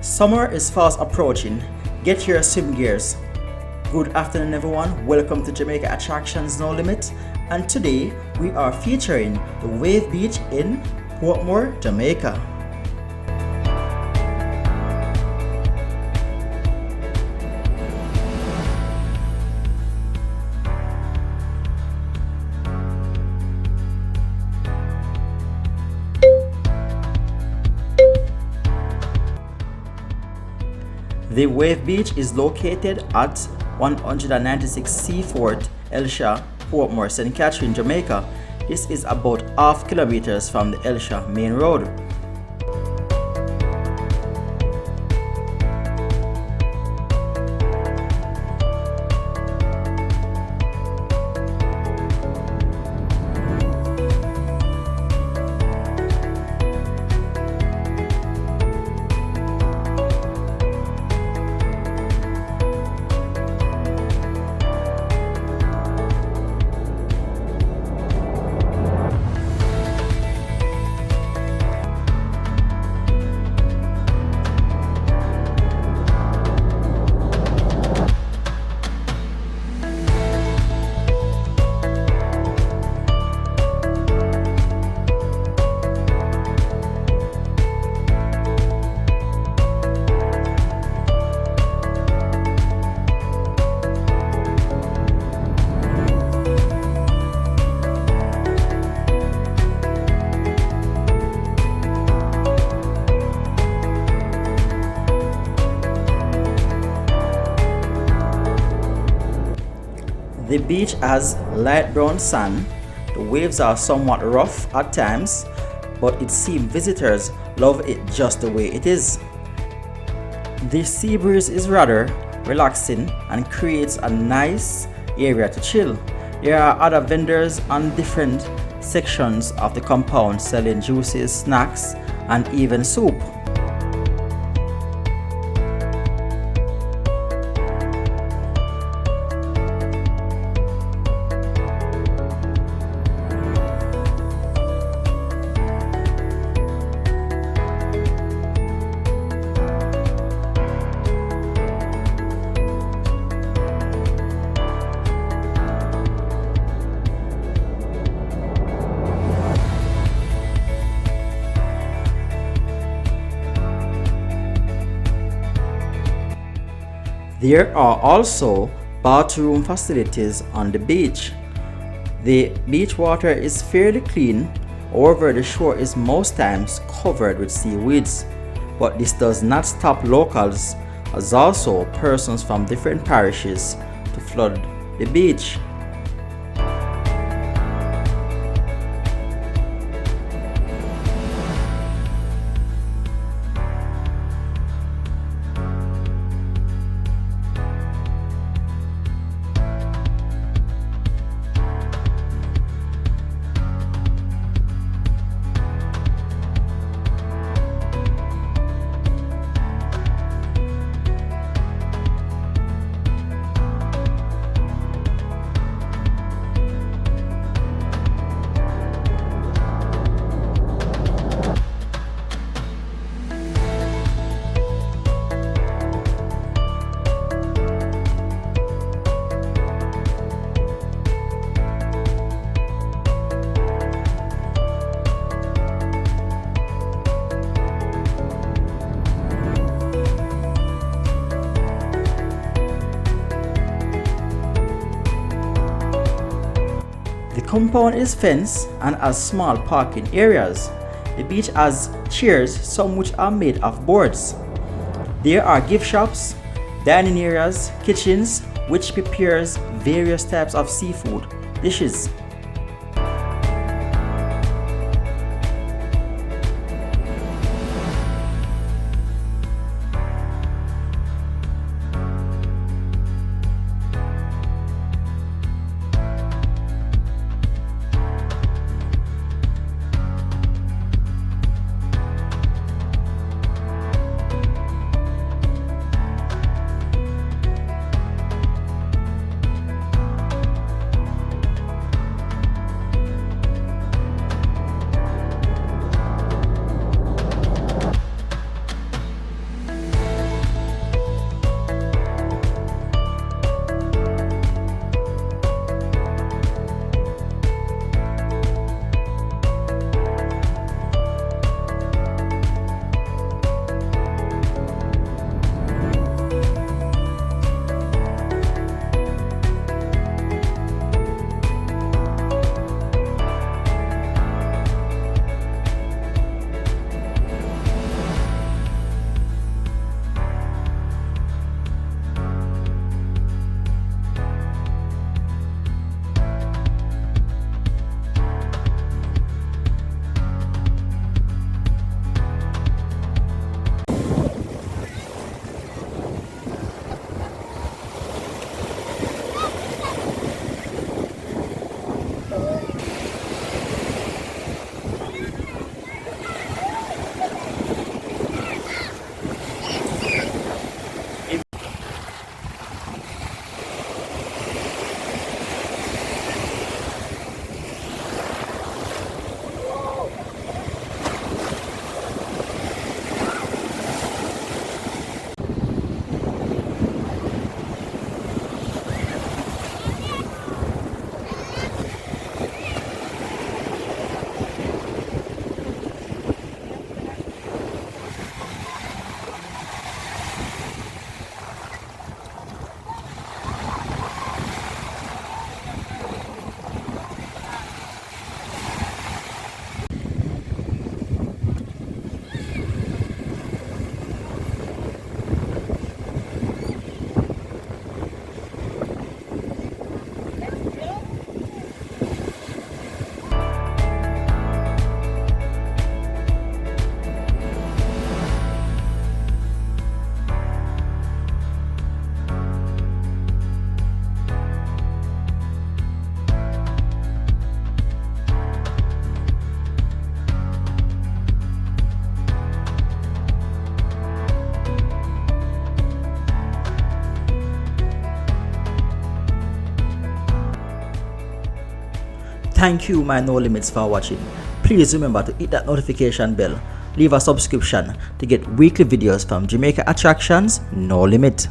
Summer is fast approaching. Get your swim gears. Good afternoon, everyone. Welcome to Jamaica Attractions No Limit. And today we are featuring the Wave Beach in Portmore, Jamaica. The Wave Beach is located at 196 Seafort, Elsha, Portmore, St. Catherine, Jamaica. This is about half kilometers from the Elsha main road. The beach has light brown sand. The waves are somewhat rough at times, but it seems visitors love it just the way it is. The sea breeze is rather relaxing and creates a nice area to chill. There are other vendors on different sections of the compound selling juices, snacks, and even soup. There are also bathroom facilities on the beach. The beach water is fairly clean, however the shore is most times covered with seaweeds. But this does not stop locals, as also persons from different parishes, to flood the beach. The compound is fenced and has small parking areas. The beach has chairs, some which are made of boards. There are gift shops, dining areas, kitchens, which prepares various types of seafood dishes. Thank you, my No Limits, for watching. Please remember to hit that notification bell, leave a subscription to get weekly videos from Jamaica Attractions No Limit.